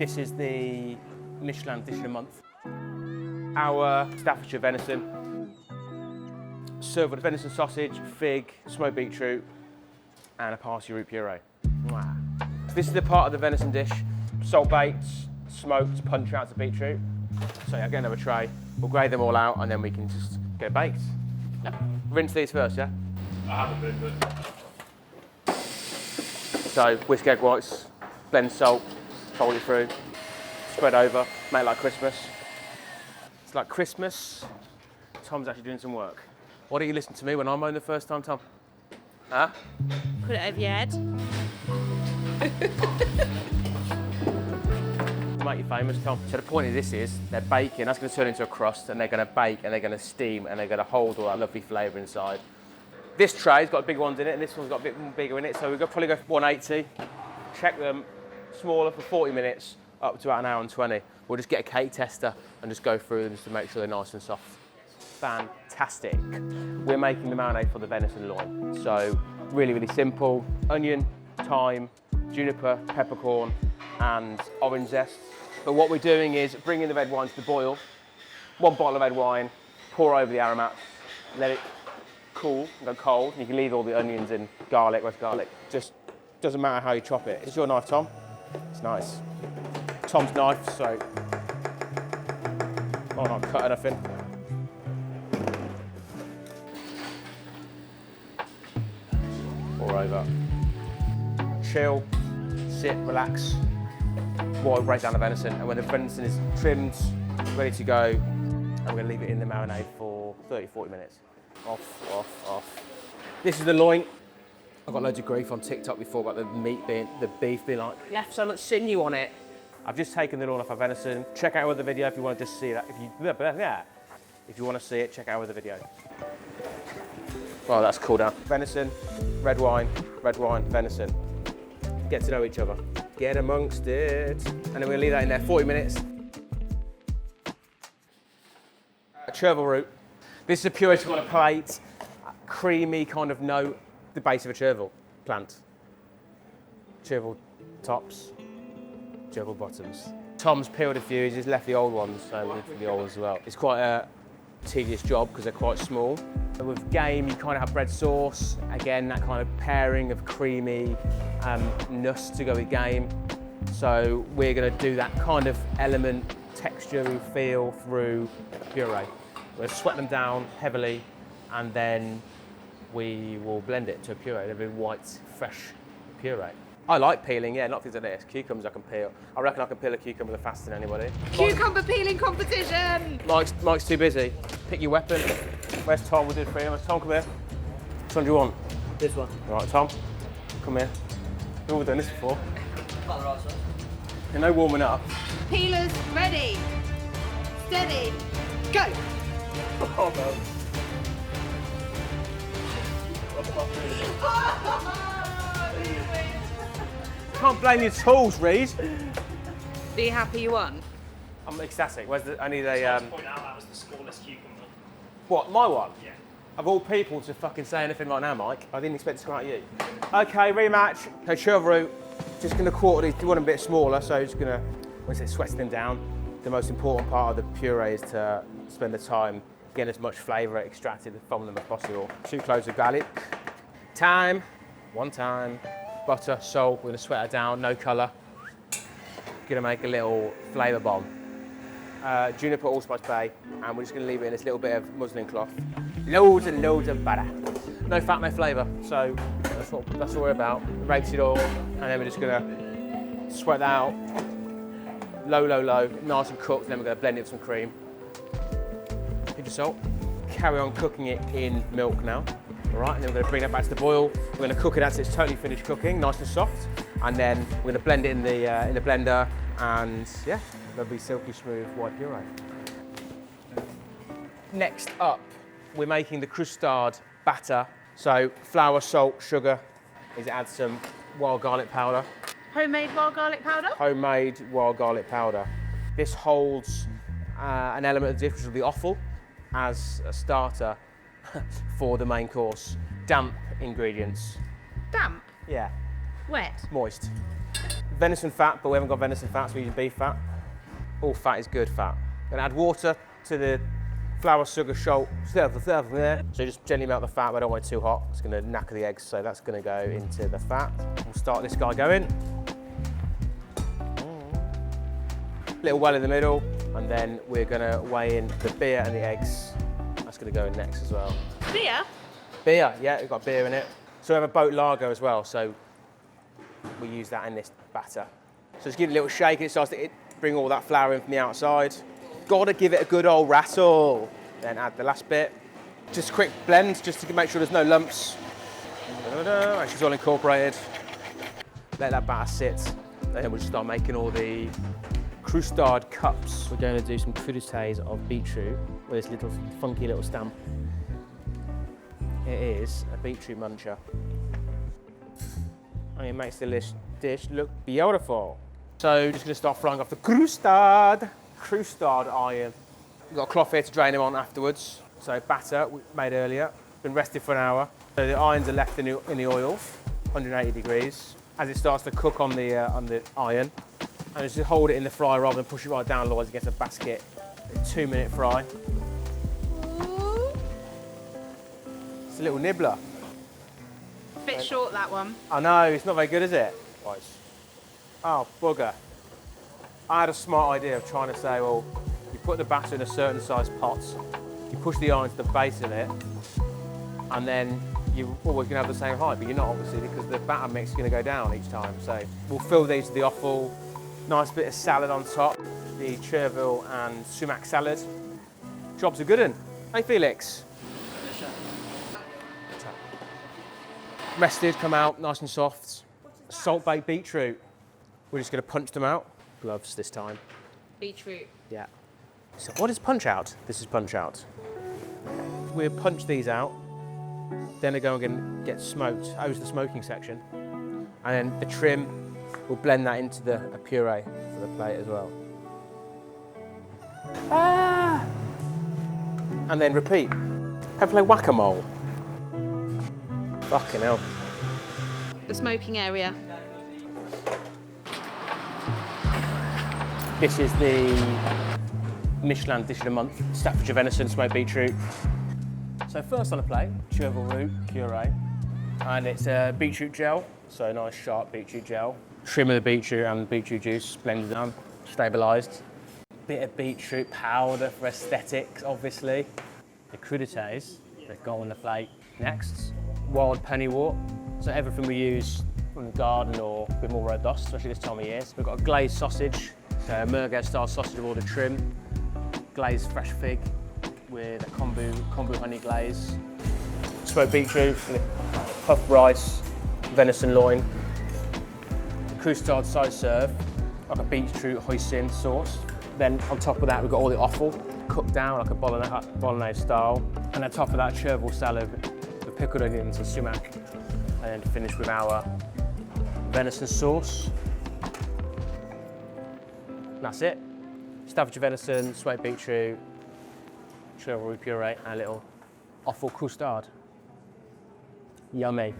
This is the Michelin dish of the month. Our Staffordshire venison, served with venison sausage, fig, smoked beetroot, and a Parsley root puree. Mwah. This is the part of the venison dish, salt baked, smoked, punch outs of beetroot. So yeah, get another tray, we'll grade them all out and then we can just get baked. Yeah. Rinse these first, yeah? I haven't been, but... So, whisk egg whites, blend salt, fold it through, spread over, make it like Christmas. It's like Christmas. Tom's actually doing some work. Why don't you listen to me when I'm on the first time, Tom? Huh? Put it over your head. To make you famous, Tom. So the point of this is, they're baking, that's going to turn into a crust, and they're going to bake, and they're going to steam, and they're going to hold all that lovely flavour inside. This tray's got big ones in it, and this one's got a bit bigger in it, so we've got probably go for 180. Check them, smaller for 40 minutes, up to about an hour and 20. We'll just get a cake tester and just go through them just to make sure they're nice and soft. Fantastic. We're making the marinade for the venison loin. So really, really simple. Onion, thyme, juniper, peppercorn, and orange zest. But what we're doing is bringing the red wine to the boil, 1 bottle of red wine, pour over the aromats, let it cool and go cold. You can leave all the onions and garlic, roast garlic. Just doesn't matter how you chop it. It's your knife, Tom. It's nice. Tom's knife, so I'm not cutting anything. Pour over. Chill, sit, relax, while we break down the venison. And when the venison is trimmed, ready to go, I'm going to leave it in the marinade for 30-40 minutes. Off. This is the loin. I got loads of grief on TikTok before about the beef being like, left so much sinew on it. I've just taken the loin off our venison. Check out the video if you want to just see that. If you want to see it, check out the video. Oh, that's cool now. Venison, red wine, venison. Get to know each other. Get amongst it. And then we're gonna leave that in there 40 minutes. Chervil root. This is a puree on a plate. Creamy kind of note. The base of a chervil plant. Chervil tops, chervil bottoms. Tom's peeled a few, he's just left the old ones, so we'll for the old ones as well. It's quite a tedious job because they're quite small. With game, you kind of have bread sauce. Again, that kind of pairing of creamy nuss to go with game. So we're going to do that kind of element, texture and feel through puree. We'll sweat them down heavily, and then we will blend it to a puree. It'll be white, fresh puree. I like peeling, yeah, not things like this. Cucumbers I can peel. I reckon I can peel a cucumber faster than anybody. Cucumber peeling competition! Mike's too busy. Pick your weapon. Where's Tom? We'll do it for him. Where's Tom? Come here. Which one do you want? This one. All right, Tom, come here. We've all done this before. Got the right side. You're no warming up. Peelers ready. Steady. Go! Oh, no. Can't blame your tools, Reed. Are you happy you won? I'm ecstatic. Where's the? I need a. To point out that was the scoreless cucumber. What? My one? Yeah. Of all people to fucking say anything right now, Mike. I didn't expect to come out you. Okay, rematch. Okay, Chervil Root. Just gonna quarter these. Do want them a bit smaller, so just gonna. Once it sweats them down, the most important part of the puree is to spend the time getting as much flavour extracted from them as possible. 2 cloves of garlic. Thyme. 1 thyme. Butter, salt. We're gonna sweat it down. No colour. Gonna make a little flavour bomb. Juniper allspice bay, and we're just going to leave it in this little bit of muslin cloth. Loads and loads of butter. No fat, no flavour, so that's what we're about. Rapeseed oil, and then we're just going to sweat that out. Low, nice and cooked, and then we're going to blend it with some cream. Pinch of salt. Carry on cooking it in milk now. All right, and then we're going to bring that back to the boil. We're going to cook it until it's totally finished cooking, nice and soft, and then we're going to blend it in the blender, and yeah. Lovely silky smooth white puree. Next up, we're making the crustard batter. So flour, salt, sugar. Is add some wild garlic powder. Homemade wild garlic powder? Homemade wild garlic powder. This holds an element of the dish of the offal as a starter for the main course. Damp ingredients. Damp? Yeah. Wet? Moist. venison fat, but we haven't got venison fat, so we're using beef fat. All fat is good fat. Gonna add water to the flour, sugar, salt, there. So just gently melt the fat, but I don't want it too hot. It's gonna knacker the eggs, so that's gonna go into the fat. We'll start this guy going. Little well in the middle, and then we're gonna weigh in the beer and the eggs. That's gonna go in next as well. Beer? Beer, yeah, we've got beer in it. So we have a boat lager as well, so we use that in this batter. So just give it a little shake, it starts to bring all that flour in from the outside. Gotta give it a good old rattle. Then add the last bit. Just a quick blend, just to make sure there's no lumps. Make sure it's all incorporated. Let that batter sit. Then we'll just start making all the crustard cups. We're going to do some croustades of beetroot with this little funky little stamp. It is a beetroot muncher. And it makes the dish look beautiful. So just going to start frying off the crustard iron. We've got a cloth here to drain them on afterwards. So batter we made earlier, been rested for an hour. So the irons are left in the oil, 180 degrees. As it starts to cook on the iron, and just hold it in the fryer rather than push it right down, otherwise it gets a basket. A 2-minute fry. It's a little nibbler. Bit short, that one. I know, it's not very good, is it? Right. Oh, bugger. I had a smart idea of trying to say, well, you put the batter in a certain size pot, you push the iron to the base of it, and then you're always going to have the same height, but you're not, obviously, because the batter mix is going to go down each time. So we'll fill these with the offal, nice bit of salad on top, the chervil and sumac salad. Job's a good one. Hey, Felix. Rested, come out, nice and soft. Salt-baked beetroot. We're just going to punch them out. Gloves this time. Beetroot. Yeah. So what is punch out? This is punch out. We'll punch these out. Then they go and get smoked. Hose the smoking section. And then the trim, we'll blend that into a puree for the plate as well. Ah! And then repeat. Have play whack-a-mole. Fucking hell. The smoking area. This is the Michelin dish of the month, Staffordshire Venison Smoked Beetroot. So first on the plate, Chervil Root Puree. And it's a beetroot gel, so a nice sharp beetroot gel. Trim of the beetroot and beetroot juice blended down, stabilised. Bit of beetroot powder for aesthetics, obviously. The crudités that go on the plate. Next, wild pennywort. So everything we use from the garden or a bit more robust, especially this time of year. So we've got a glazed sausage, so a merguez style sausage with all the trim, glazed fresh fig with a kombu honey glaze, smoked beetroot, puffed rice, venison loin, the croustade side serve, like a beetroot hoisin sauce. Then on top of that, we've got all the offal cooked down like a bolognese style. And on top of that, chervil salad with pickled onions and sumac. And then to finish with our venison sauce. And that's it. Staffordshire venison, smoked beetroot, Chervil Root Puree, and a little offal croustade. Yummy.